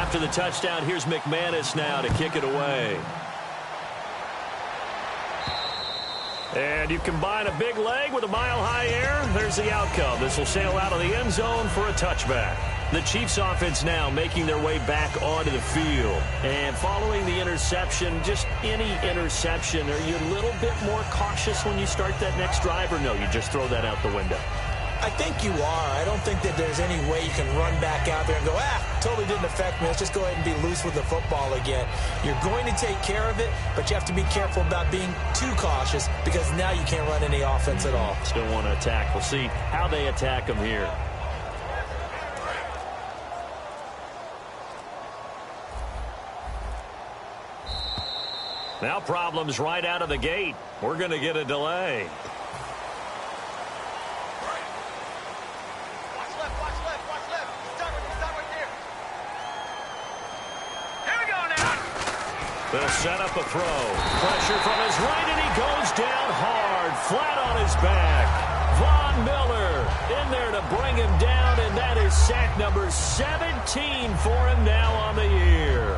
After the touchdown, here's McManus now to kick it away. And you combine a big leg with a mile-high air, there's the outcome. This will sail out of the end zone for a touchback. The Chiefs offense now making their way back onto the field. And following the interception, just any interception, are you a little bit more cautious when you start that next drive, or no, you just throw that out the window? I think you are. I don't think that there's any way you can run back out there and go, totally didn't affect me. Let's just go ahead and be loose with the football again. You're going to take care of it, but you have to be careful about being too cautious because now you can't run any offense at all. Still want to attack. We'll see how they attack them here. Now problems right out of the gate. We're going to get a delay. They'll set up a throw. Pressure from his right, and he goes down hard, flat on his back. Von Miller in there to bring him down, and that is sack number 17 for him now on the year.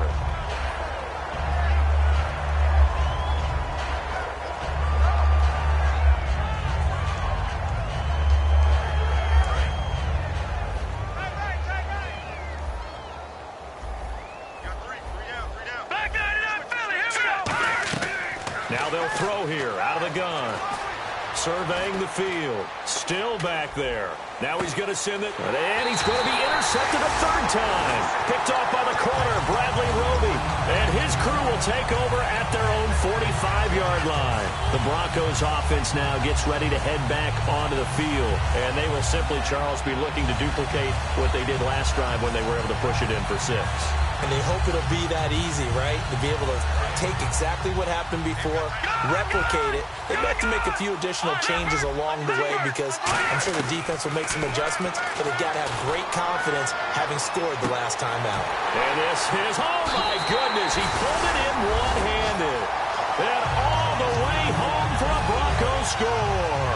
Now they'll throw here out of the gun. Surveying the field. Still back there. Now he's going to send it. And he's going to be intercepted a third time. Picked off by the corner, Bradley Roby. And his crew will take over at their own 45-yard line. The Broncos offense now gets ready to head back onto the field. And they will simply, Charles, be looking to duplicate what they did last drive when they were able to push it in for 6. And they hope it'll be that easy, right? To be able to take exactly what happened before, replicate it. They'd like to make a few additional changes along the way because I'm sure the defense will make some adjustments, but they've got to have great confidence having scored the last time out. And this is, oh my goodness, he pulled it in one-handed. And all the way home for a Broncos score.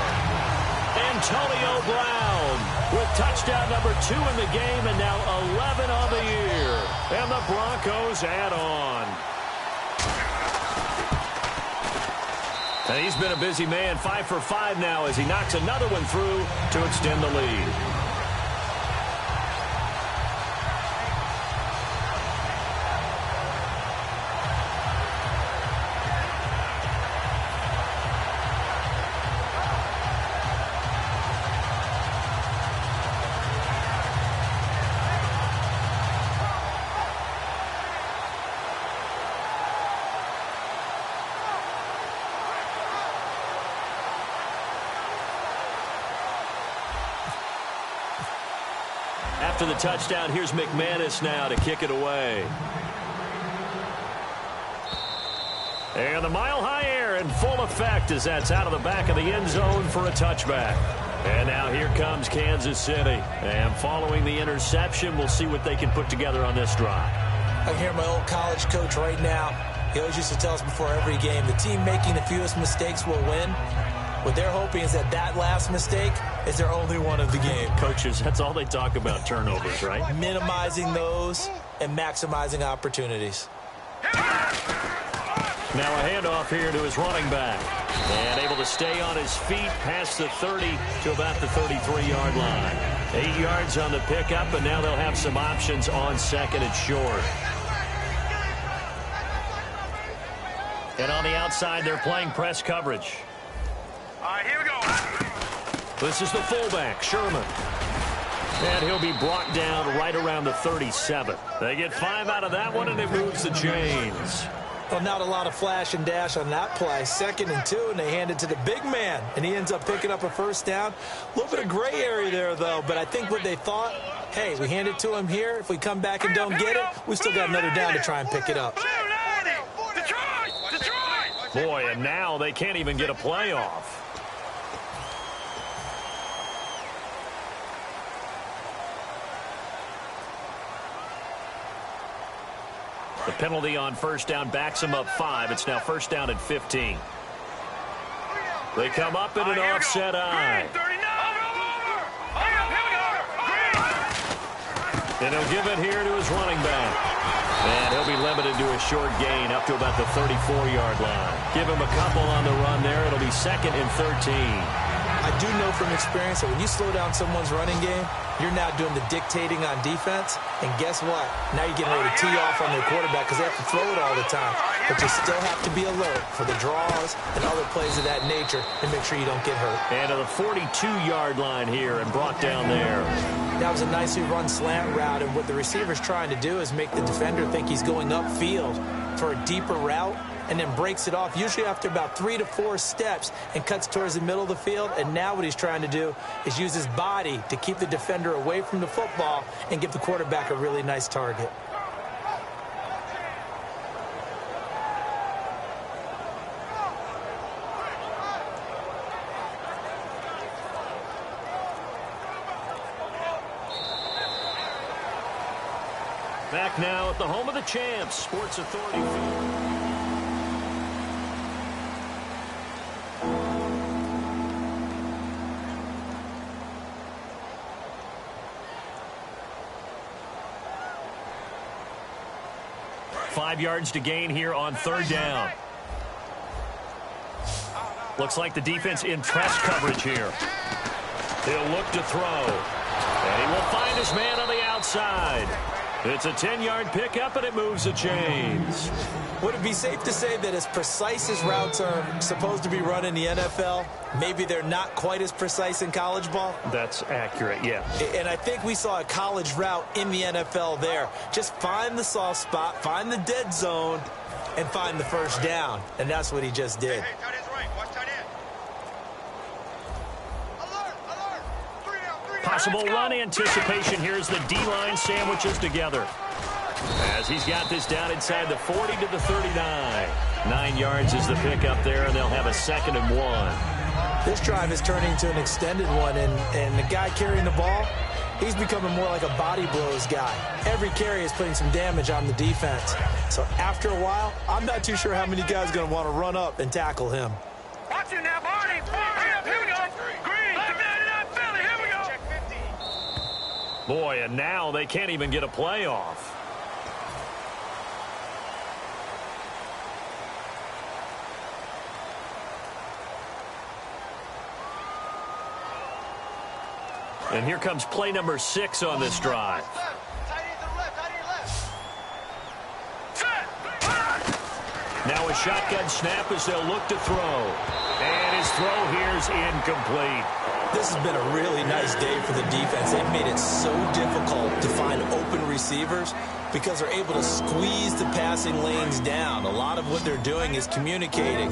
Antonio Brown with touchdown number 2 in the game and now 11 on the year. And the Broncos add on. And he's been a busy man, 5 for 5 now as he knocks another one through to extend the lead. After the touchdown, here's McManus now to kick it away. And the mile-high air in full effect as that's out of the back of the end zone for a touchback. And now here comes Kansas City. And following the interception, we'll see what they can put together on this drive. I hear my old college coach right now. He always used to tell us before every game, the team making the fewest mistakes will win. What they're hoping is that last mistake is their only one of the game. Coaches, that's all they talk about, turnovers, right? Minimizing those and maximizing opportunities. Now a handoff here to his running back. And able to stay on his feet past the 30 to about the 33-yard line. 8 yards on the pickup, and now they'll have some options on second and short. And on the outside, they're playing press coverage. All right, here we go. This is the fullback, Sherman. And he'll be brought down right around the 37. They get 5 out of that one, and it moves the chains. Well, not a lot of flash and dash on that play. 2nd and 2, and they hand it to the big man, and he ends up picking up a first down. A little bit of gray area there, though, but I think what they thought, hey, we hand it to him here. If we come back and don't get it, we still got another down to try and pick it up. Boy, and now they can't even get a play off. The penalty on first down backs him up 5. It's now first down at 15. They come up in an offset eye. And he'll give it here to his running back. And he'll be limited to a short gain up to about the 34-yard line. Give him a couple on the run there. It'll be 2nd and 13. I do know from experience that when you slow down someone's running game, you're now doing the dictating on defense. And guess what? Now you're getting ready to tee off on their quarterback because they have to throw it all the time. But you still have to be alert for the draws and other plays of that nature and make sure you don't get hurt. And to the 42-yard line here and brought down there. That was a nicely run slant route, and what the receiver's trying to do is make the defender think he's going upfield for a deeper route and then breaks it off, usually after about 3 to 4 steps, and cuts towards the middle of the field. And now what he's trying to do is use his body to keep the defender away from the football and give the quarterback a really nice target. Back now at the home of the champs, Sports Authority Field. Five yards to gain here on 3rd down. Looks like the defense in press coverage here. He'll look to throw. And he will find his man on the outside. It's a 10-yard pickup, and it moves the chains. Would it be safe to say that as precise as routes are supposed to be run in the NFL, maybe they're not quite as precise in college ball? That's accurate, yeah. And I think we saw a college route in the NFL there. Just find the soft spot, find the dead zone, and find the first down. And that's what he just did. Hey, tight end's right. Watch tight end. Alert, alert. 3 down, 3 down. Possible run anticipation. Here's the D-line sandwiches together. As he's got this down inside the 40 to the 39. 9 yards is the pickup there, and they'll have a 2nd and 1. This drive is turning into an extended one, and the guy carrying the ball, he's becoming more like a body blows guy. Every carry is putting some damage on the defense. So after a while, I'm not too sure how many guys are going to want to run up and tackle him. Watch it now, Barney. Hurry up, here we go. Green, to 99 Philly, here we go. Check 50. Boy, and now they can't even get a play off. And here comes play number 6 on this drive. Now a shotgun snap as they'll look to throw. And his throw here is incomplete. This has been a really nice day for the defense. They've made it so difficult to find open receivers because they're able to squeeze the passing lanes down. A lot of what they're doing is communicating.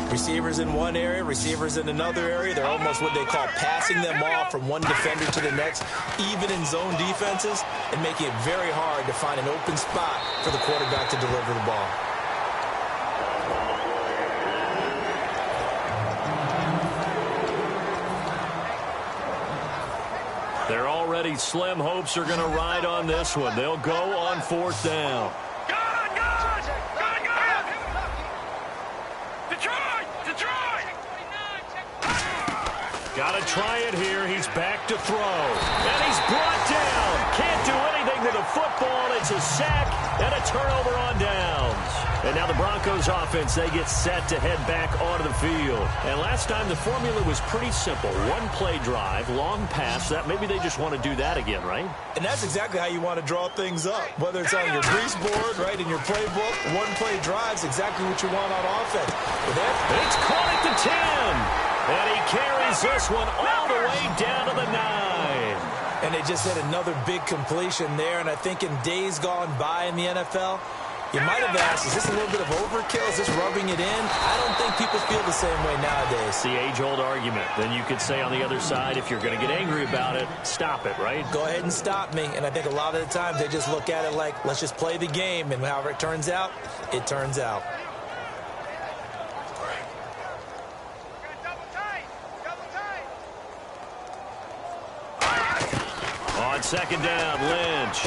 Receivers in one area, receivers in another area. They're almost what they call passing them off from one defender to the next, even in zone defenses, and making it very hard to find an open spot for the quarterback to deliver the ball. They're already slim hopes are going to ride on this one. They'll go on 4th down. Gun! Detroit! Got to try it here. He's back to throw. And he's brought down. Can't do anything to the football. It's a sack and a turnover on downs. And now the Broncos offense, they get set to head back onto the field. And last time the formula was pretty simple. One play drive, long pass. That maybe they just want to do that again, right? And that's exactly how you want to draw things up. Whether it's on your grease board, right, in your playbook, one play drive's exactly what you want on offense. It's caught at the 10. And he carries this one all the way down to the 9. And they just had another big completion there. And I think in days gone by in the NFL, you might have asked, is this a little bit of overkill? Is this rubbing it in? I don't think people feel the same way nowadays. It's the age-old argument. Then you could say on the other side, if you're going to get angry about it, stop it, right? Go ahead and stop me. And I think a lot of the times they just look at it like, let's just play the game. And however it turns out, it turns out. On 2nd down, Lynch.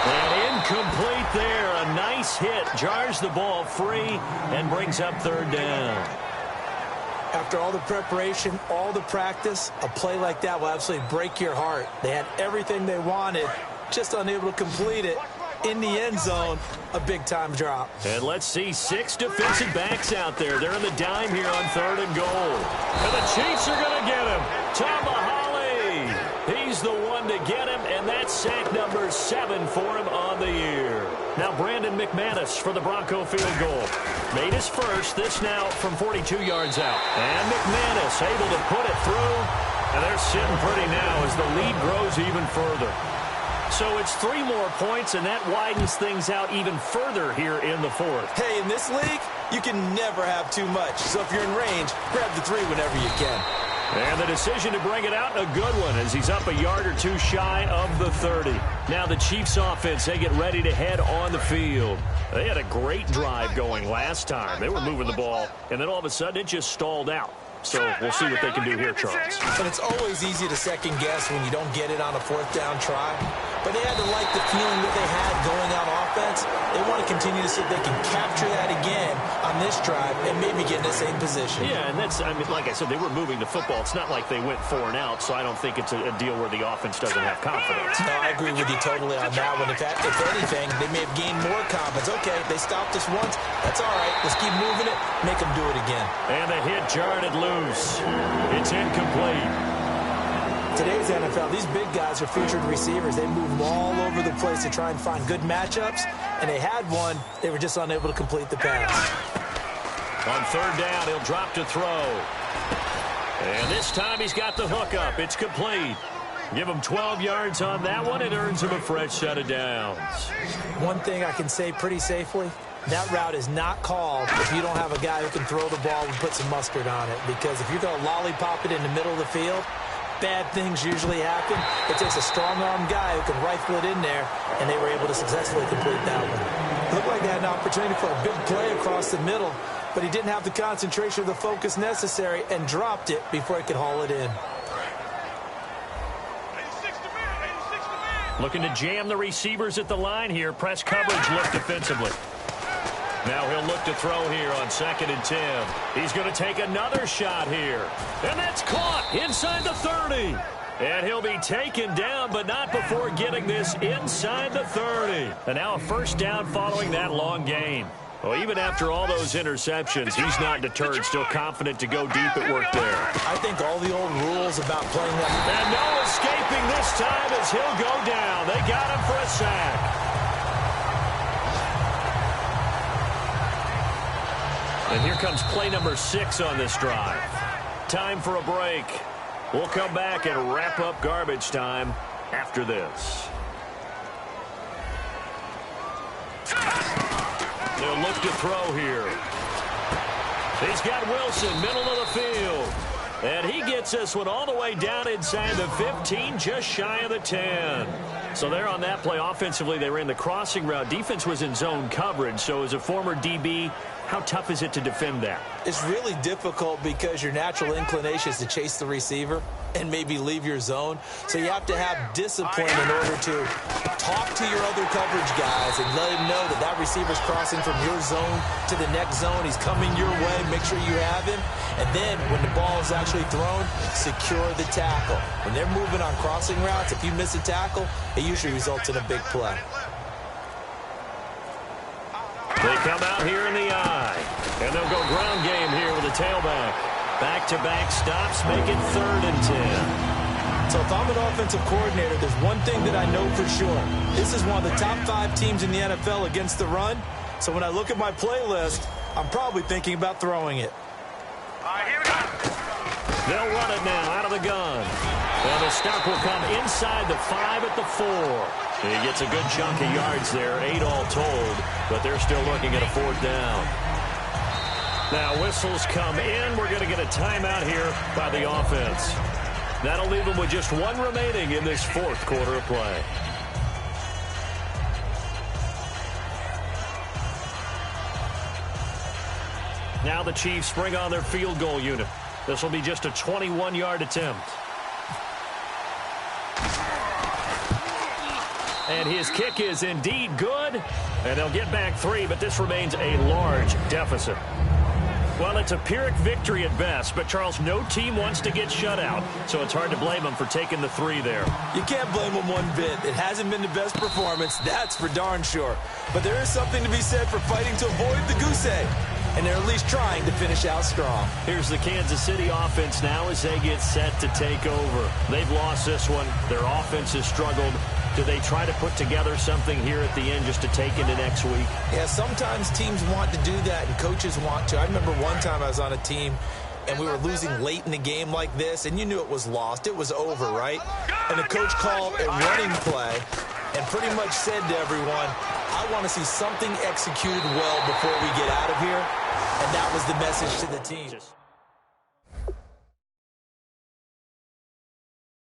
And incomplete there. A nice hit. Jars the ball free and brings up 3rd down. After all the preparation, all the practice, a play like that will absolutely break your heart. They had everything they wanted, just unable to complete it. In the end zone, a big-time drop. And let's see 6 defensive backs out there. They're in the dime here on 3rd and goal. And the Chiefs are going to get him. Tomahali. He's the one to get him, and that's sack number 7 for him on the year. Now Brandon McManus for the Bronco field goal. Made his first, this now from 42 yards out. And McManus able to put it through. And they're sitting pretty now as the lead grows even further. So it's 3 more points, and that widens things out even further here in the 4th. Hey, in this league, you can never have too much. So if you're in range, grab the 3 whenever you can. And the decision to bring it out, a good one, as he's up a yard or 2 shy of the 30. Now the Chiefs offense, they get ready to head on the field. They had a great drive going last time. They were moving the ball, and then all of a sudden it just stalled out. So we'll see what they can do here, Charles. And it's always easy to second guess when you don't get it on a 4th down try. But they had to like the feeling that they had going on offense. They want to continue to see if they can capture that again on this drive and maybe get in the same position. Yeah, and that's, I mean, like I said, they were moving the football. It's not like they went 4 and out, so I don't think it's a deal where the offense doesn't have confidence. No, I agree with you totally on that one. If anything, they may have gained more confidence. Okay, they stopped us once. That's all right. Let's keep moving it. Make them do it again. And the hit jarred it loose. It's incomplete. Today's NFL, these big guys are featured receivers. They move all over the place to try and find good matchups, and they had one. They were just unable to complete the pass. On 3rd down, he'll drop to throw. And this time he's got the hook up. It's complete. Give him 12 yards on that one. It earns him a fresh set of downs. One thing I can say pretty safely, that route is not called if you don't have a guy who can throw the ball and put some mustard on it. Because if you're going to lollipop it in the middle of the field, bad things usually happen. It takes a strong-arm guy who can rifle it in there, and they were able to successfully complete that one. Looked like they had an opportunity for a big play across the middle, but he didn't have the concentration or the focus necessary and dropped it before he could haul it in. Looking to jam the receivers at the line here. Press coverage look defensively. Now he'll look to throw here on 2nd and 10. He's going to take another shot here. And that's caught inside the 30. And he'll be taken down, but not before getting this inside the 30. And now a 1st down following that long gain. Well, even after all those interceptions, he's not deterred, still confident to go deep at work there. I think all the old rules about playing that. And no escaping this time as he'll go down. They got him for a sack. And here comes play number 6 on this drive. Time for a break. We'll come back and wrap up garbage time after this. They'll look to throw here. He's got Wilson, middle of the field. And he gets this one all the way down inside the 15, just shy of the 10. So there on that play, offensively, they ran the crossing route. Defense was in zone coverage. So as a former DB, how tough is it to defend that? It's really difficult because your natural inclination is to chase the receiver and maybe leave your zone. So you have to have discipline in order to talk to your other coverage guys and let him know that that receiver's crossing from your zone to the next zone. He's coming your way. Make sure you have him. And then when the ball is actually thrown, secure the tackle. When they're moving on crossing routes, if you miss a tackle, it usually results in a big play. They come out here in the eye. And they'll go ground game here with a tailback. Back-to-back stops make it 3rd and 10. So if I'm an offensive coordinator, there's one thing that I know for sure. This is one of the top 5 teams in the NFL against the run. So when I look at my playlist, I'm probably thinking about throwing it. All right, here we go. They'll run it now out of the gun. And the stop will come inside the 5 at the 4. He gets a good chunk of yards there, 8 all told, but they're still looking at a 4th down. Now whistles come in. We're going to get a timeout here by the offense. That'll leave them with just 1 remaining in this 4th quarter of play. Now the Chiefs bring on their field goal unit. This will be just a 21-yard attempt. And his kick is indeed good. And they'll get back 3, but this remains a large deficit. Well, it's a Pyrrhic victory at best, but, Charles, no team wants to get shut out, so it's hard to blame them for taking the 3 there. You can't blame them one bit. It hasn't been the best performance, that's for darn sure. But there is something to be said for fighting to avoid the goose egg, and they're at least trying to finish out strong. Here's the Kansas City offense now as they get set to take over. They've lost this one. Their offense has struggled. Do they try to put together something here at the end just to take into next week? Yeah, sometimes teams want to do that and coaches want to. I remember one time I was on a team and we were losing late in the game like this, and you knew it was lost. It was over, right? And the coach called a running play and pretty much said to everyone, I want to see something executed well before we get out of here. And that was the message to the team.